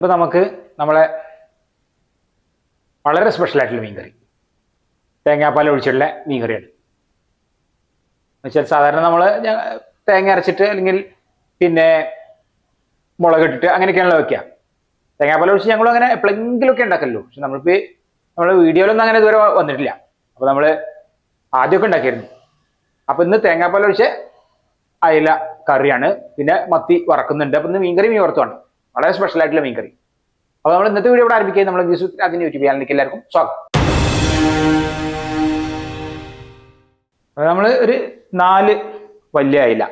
ഇപ്പോൾ നമുക്ക് നമ്മളെ വളരെ സ്പെഷ്യലായിട്ടുള്ള മീൻകറി തേങ്ങാപ്പാൽ ഒഴിച്ചുള്ള മീൻകറിയാണ്. എന്നുവെച്ചാൽ സാധാരണ നമ്മൾ തേങ്ങ അരച്ചിട്ട് അല്ലെങ്കിൽ പിന്നെ മുളകിട്ടിട്ട് അങ്ങനെയൊക്കെയാണല്ലോ വെക്കുക. തേങ്ങാപ്പാൽ ഒഴിച്ച് ഞങ്ങൾ അങ്ങനെ എപ്പോഴെങ്കിലുമൊക്കെ ഉണ്ടാക്കല്ലോ. പക്ഷെ നമ്മളിപ്പോൾ നമ്മൾ വീഡിയോയിലൊന്നും അങ്ങനെ ഇതുവരെ വന്നിട്ടില്ല. അപ്പോൾ നമ്മൾ ആദ്യമൊക്കെ ഉണ്ടാക്കിയിരുന്നു. അപ്പോൾ ഇന്ന് തേങ്ങാപ്പാൽ ഒഴിച്ച് അയില കറിയാണ്. പിന്നെ മത്തി വറക്കുന്നുണ്ട്. അപ്പോൾ ഇന്ന് മീൻ വറുത്തുമാണ്. വളരെ സ്പെഷ്യലായിട്ടുള്ള മീൻകറി. അപ്പോൾ നമ്മൾ ഇന്നത്തെ വീഡിയോ ഇവിടെ ആരംഭിക്കുക. നമ്മൾ അതിന് യൂട്യൂബ് ചാനലിലേക്ക് എല്ലാവർക്കും സ്വാഗതം. നമ്മൾ ഒരു 4 വലിയ അയില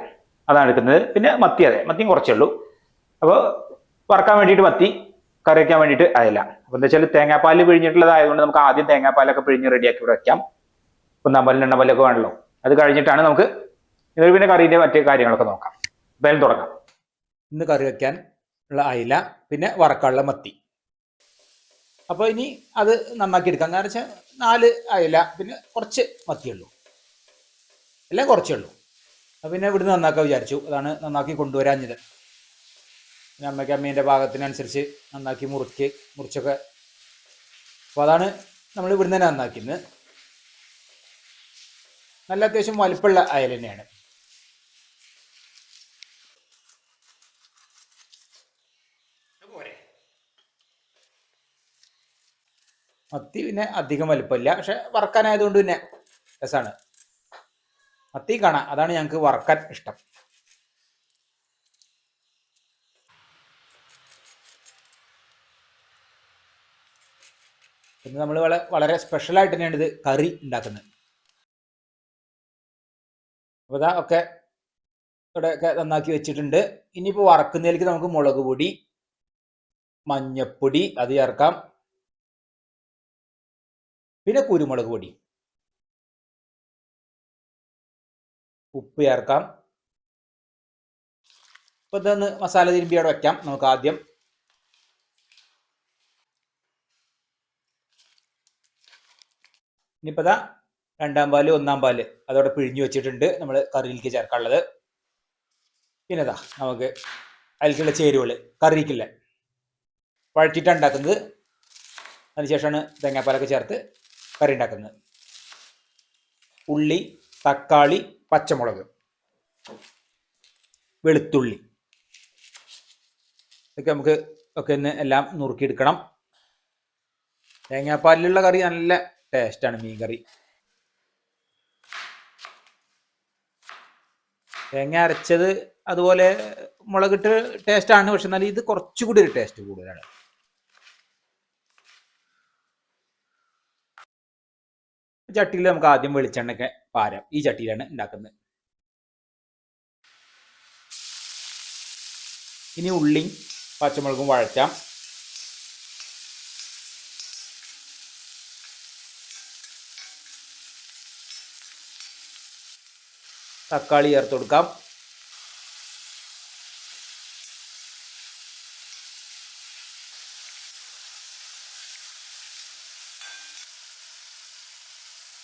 അതാണ് എടുക്കുന്നത്. പിന്നെ മത്തി, അതെ മത്തിയും കുറച്ചേ ഉള്ളൂ. അപ്പോൾ വറക്കാൻ വേണ്ടിയിട്ട് മത്തി, കറി വയ്ക്കാൻ വേണ്ടിയിട്ട് അയില. അപ്പോൾ എന്താ വെച്ചാൽ തേങ്ങാപ്പാൽ പിഴിഞ്ഞിട്ടുള്ളതായതുകൊണ്ട് നമുക്ക് ആദ്യം തേങ്ങാപ്പാലൊക്കെ പിഴിഞ്ഞ് റെഡിയാക്കി ഇവിടെ വയ്ക്കാം. 1 പാലിന് 2 പാലൊക്കെ വേണമല്ലോ. അത് കഴിഞ്ഞിട്ടാണ് നമുക്ക് ഇത് പിന്നെ കറീൻ്റെ മറ്റു കാര്യങ്ങളൊക്കെ നോക്കാം. എന്തായാലും തുടങ്ങാം. ഇന്ന് കറി വയ്ക്കാൻ ഉള്ള അയില, പിന്നെ വറക്കാനുള്ള മത്തി. അപ്പോൾ ഇനി അത് നന്നാക്കി എടുക്കാം. കാരണം വെച്ചാൽ 4 അയില പിന്നെ കുറച്ച് മത്തിയുള്ളൂ, എല്ലാം കുറച്ചേ ഉള്ളൂ. അപ്പം പിന്നെ ഇവിടുന്ന് നന്നാക്കാൻ വിചാരിച്ചു. അതാണ് നന്നാക്കി കൊണ്ടുവരാഞ്ഞത്. പിന്നെ അമ്മേൻ്റെ പാകത്തിനനുസരിച്ച് നന്നാക്കി മുറിച്ചൊക്കെ. അപ്പോൾ അതാണ് നമ്മൾ ഇവിടുന്ന് തന്നെ നന്നാക്കുന്നത്. നല്ല അത്യാവശ്യം വലിപ്പമുള്ള അയല തന്നെയാണ്. മത്തി പിന്നെ അധികം വലിപ്പമില്ല, പക്ഷെ വറക്കാനായതുകൊണ്ട് പിന്നെ രസമാണ്. മത്തി കാണാം, അതാണ് ഞങ്ങൾക്ക് വറക്കാൻ ഇഷ്ടം. പിന്നെ നമ്മൾ വളരെ സ്പെഷ്യലായിട്ട് തന്നെയാണ് ഇത് കറി ഉണ്ടാക്കുന്നത്. അപ്പോൾ ഇതാ ഒക്കെ ഇവിടെയൊക്കെ നന്നാക്കി വെച്ചിട്ടുണ്ട്. ഇനിയിപ്പോൾ വറക്കുന്നതിലേക്ക് നമുക്ക് മുളക് പൊടി, മഞ്ഞപ്പൊടി അത് ചേർക്കാം. പിന്നെ കുരുമുളക് പൊടി, ഉപ്പ് ചേർക്കാം. അപ്പോൾ ഇതൊന്ന് മസാല തിരുമ്പി അവിടെ വയ്ക്കാം. നമുക്ക് ആദ്യം ഇനിയിപ്പോൾ ഇതാ 2 പാല് 1 പാല് അതോടെ പിഴിഞ്ഞു വെച്ചിട്ടുണ്ട് നമ്മൾ കറിയിലേക്ക് ചേർക്കാനുള്ളത്. പിന്നെ ഇതാ നമുക്ക് അതിലേക്കുള്ള ചേരുവകൾ കറിയിക്കില്ല വഴറ്റിയിട്ടാണ് ഉണ്ടാക്കുന്നത്. അതിനുശേഷമാണ് തേങ്ങാപ്പാലൊക്കെ ചേർത്ത് കറി ഉണ്ടാക്കുന്നത്. ഉള്ളി, തക്കാളി, പച്ചമുളക്, വെളുത്തുള്ളി ഇതൊക്കെ നമുക്ക് ഒക്കെ ഒന്ന് എല്ലാം നുറുക്കിയെടുക്കണം. തേങ്ങാപ്പാലിലുള്ള കറി നല്ല ടേസ്റ്റാണ്. മീൻ കറി തേങ്ങ അരച്ചത് അതുപോലെ മുളകിട്ട് ടേസ്റ്റാണ്. പക്ഷെ എന്നാലും ഇത് കുറച്ചുകൂടി ഒരു ടേസ്റ്റ് കൂടുതലാണ്. ചട്ടിയിൽ നമുക്ക് ആദ്യം വെളിച്ചെണ്ണയൊക്കെ പാരാം. ഈ ചട്ടിയിലാണ് ഉണ്ടാക്കുന്നത്. ഇനി ഉള്ളിയും പച്ചമുളകും വഴറ്റാം. തക്കാളി ചേർത്ത് കൊടുക്കാം.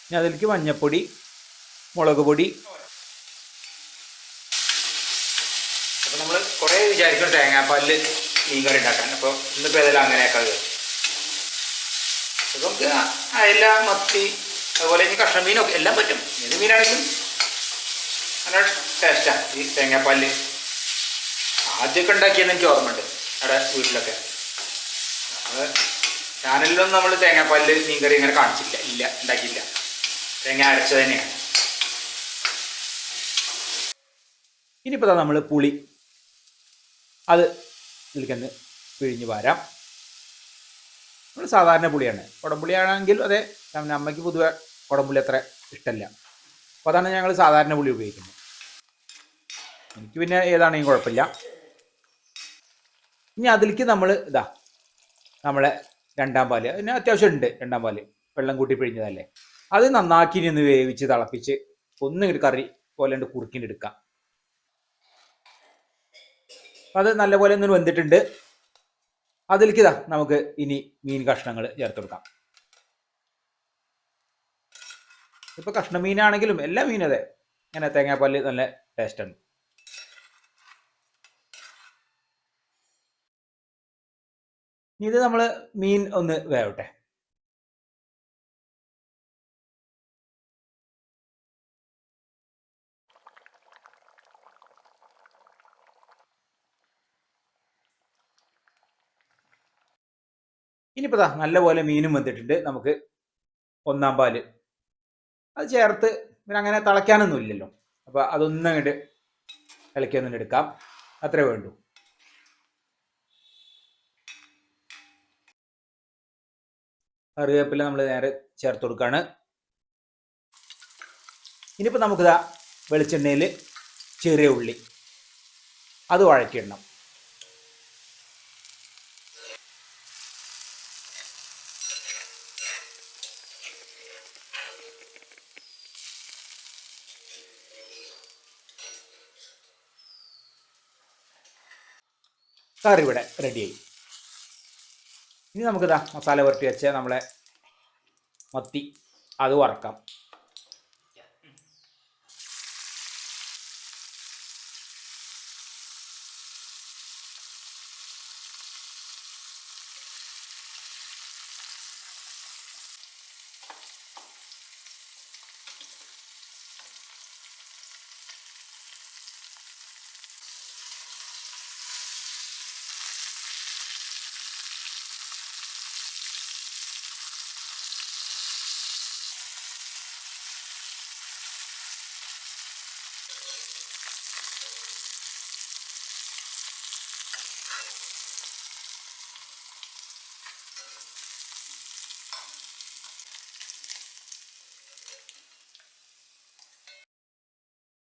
ഇനി അതിലേക്ക് മഞ്ഞൾപ്പൊടി, മുളക് പൊടി. അപ്പോൾ നമ്മൾ കുറേ വിചാരിക്കും തേങ്ങാപ്പാലിൽ മീൻ കറി ഉണ്ടാക്കാൻ. അപ്പോൾ ഇന്നിപ്പോൾ ഏതെല്ലാം അങ്ങനെയൊക്കെ നമുക്ക് അയല, മത്തി അതുപോലെ ഇനി കഷ്ണ മീനൊക്കെ എല്ലാം പറ്റും. ഏത് മീനാണെങ്കിലും നല്ല ടേസ്റ്റാണ് ഈ തേങ്ങാപ്പാലിൽ. ആദ്യമൊക്കെ ഉണ്ടാക്കിയെന്ന് എനിക്ക് ഓർമ്മയുണ്ട് അവിടെ വീട്ടിലൊക്കെ. നമ്മൾ ചാനലിലൊന്നും നമ്മൾ തേങ്ങാപ്പാലിൽ മീൻ കറി ഇങ്ങനെ കാണിച്ചില്ല, ഉണ്ടാക്കിയില്ല. തേങ്ങ അരച്ചത് തന്നെയാണ്. ഇനിയിപ്പോൾ നമ്മൾ പുളി അത് ഇതിലേക്കൊന്ന് പിഴിഞ്ഞ് പാരാം. നമ്മൾ സാധാരണ പുളിയാണ്. കുടംപുളിയാണെങ്കിൽ അതെ, അമ്മയ്ക്ക് പൊതുവെ കുടംപുളി അത്ര ഇഷ്ടമല്ല. അപ്പോൾ അതാണ് ഞങ്ങൾ സാധാരണ പുളി ഉപയോഗിക്കുന്നത്. എനിക്ക് പിന്നെ ഏതാണെങ്കിലും കുഴപ്പമില്ല. ഇനി അതിലേക്ക് നമ്മൾ നമ്മളെ 2 പാല് പിന്നെ അത്യാവശ്യം ഉണ്ട്. 2 പാല് വെള്ളം കൂട്ടി പിഴിഞ്ഞതല്ലേ, അത് നന്നാക്കി നിന്ന് വേവിച്ച് തിളപ്പിച്ച് ഒന്നിങ്ങോട്ട് കറി പോലെ കുറുക്കിൻ്റെ എടുക്കാം. അത് നല്ലപോലെ ഒന്ന് വെന്തിട്ടുണ്ട്. അതിലേക്ക് നമുക്ക് ഇനി മീൻ കഷ്ണങ്ങൾ ചേർത്ത് കൊടുക്കാം. ഇപ്പോൾ കഷ്ണ മീനാണെങ്കിലും എല്ലാ മീനും അതെ ഇങ്ങനെ തേങ്ങാപ്പാലിൽ നല്ല ടേസ്റ്റാണ്. ഇത് നമ്മൾ മീൻ ഒന്ന് വേവട്ടെ. ഇനിയിപ്പോൾ നല്ലപോലെ മീനും വന്നിട്ടുണ്ട്. നമുക്ക് ഒന്നാം പാല് അത് ചേർത്ത് പിന്നെ അങ്ങനെ തിളയ്ക്കാനൊന്നും ഇല്ലല്ലോ, അപ്പോൾ അതൊന്നും അങ്ങോട്ട് ഇളക്കി ഒന്നും എടുക്കാം, അത്രേ വേണ്ടൂ. കറിവേപ്പില നമ്മൾ നേരെ ചേർത്ത് കൊടുക്കുകയാണ്. ഇനിയിപ്പോൾ നമുക്കിതാ വെളിച്ചെണ്ണയിൽ ചെറിയ ഉള്ളി അത് വഴറ്റിയിടണം. കറി ഇവിടെ റെഡിയായി. ഇനി നമുക്കിതാ മസാല പുരട്ടി വെച്ച നമ്മളെ മത്തി അത് വറക്കാം.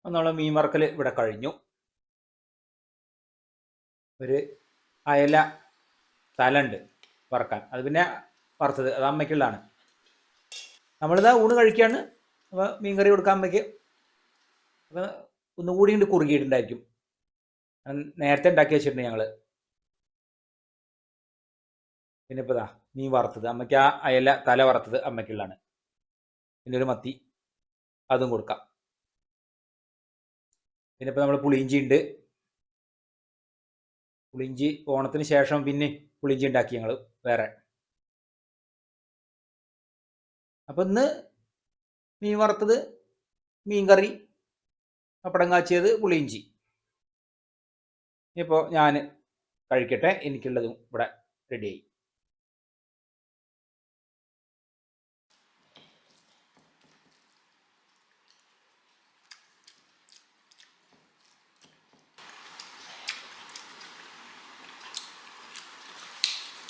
നമ്മൾ മീൻ വറക്കൽ ഇവിടെ കഴിഞ്ഞു. ഒരു അയല തലണ്ട് വറക്കാൻ, അത് പിന്നെ വറുത്തത് അത് അമ്മയ്ക്കുള്ളതാണ്. നമ്മളിതാ ഊണ് കഴിക്കുകയാണ്. അപ്പോൾ മീൻ കറി കൊടുക്കാൻ അമ്മയ്ക്ക്. അപ്പോൾ ഒന്നുകൂടി കൊണ്ട് കുറുകിയിട്ടുണ്ടായിരിക്കും, നേരത്തെ ഉണ്ടാക്കി വെച്ചിട്ടുണ്ട് ഞങ്ങൾ. പിന്നെ ഇപ്പോൾ മീൻ വറുത്തത് അമ്മയ്ക്ക്, ആ അയല തല വറുത്തത് അമ്മയ്ക്കുള്ളതാണ്. പിന്നെ ഒരു മത്തി അതും കൊടുക്കാം. പിന്നെ ഇപ്പോൾ നമ്മൾ പുളിയിഞ്ചി ഉണ്ട്. പുളിയിഞ്ചി ഓണത്തിന് ശേഷം പിന്നെ പുളിയിഞ്ചി ഉണ്ടാക്കി ഞങ്ങൾ വേറെ. അപ്പം ഇന്ന് മീൻ വറുത്തത്, മീൻ കറി, പപ്പടം കാച്ചിയത്, പുളിയിഞ്ചി. ഇപ്പോൾ ഞാൻ കഴിക്കട്ടെ, എനിക്കുള്ളതും ഇവിടെ റെഡിയായി.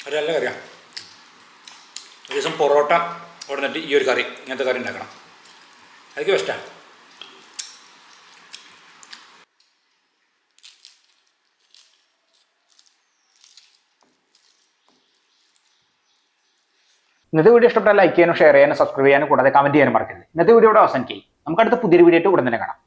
ഒരു നല്ല കറിയാണ്. ഒരു ദിവസം പൊറോട്ട കൊടുത്തിട്ട് ഈ ഒരു കറി, ഇങ്ങനത്തെ കറി ഉണ്ടാക്കണം, അതൊക്കെ ഇഷ്ടമാണ്. ഇന്നത്തെ വീഡിയോ ഇഷ്ടപ്പെട്ടാൽ ലൈക്ക് ചെയ്യാനും ഷെയർ ചെയ്യാനും സബ്സ്ക്രൈബ് ചെയ്യാനും കൂടാതെ കമന്റ് ചെയ്യാനും മറക്കരുത്. ഇന്നത്തെ വീഡിയോ ഇവിടെ അവസാനിക്കും. നമുക്ക് അടുത്ത പുതിയൊരു വീഡിയോ ആയിട്ട് ഉടൻ തന്നെ കാണാം.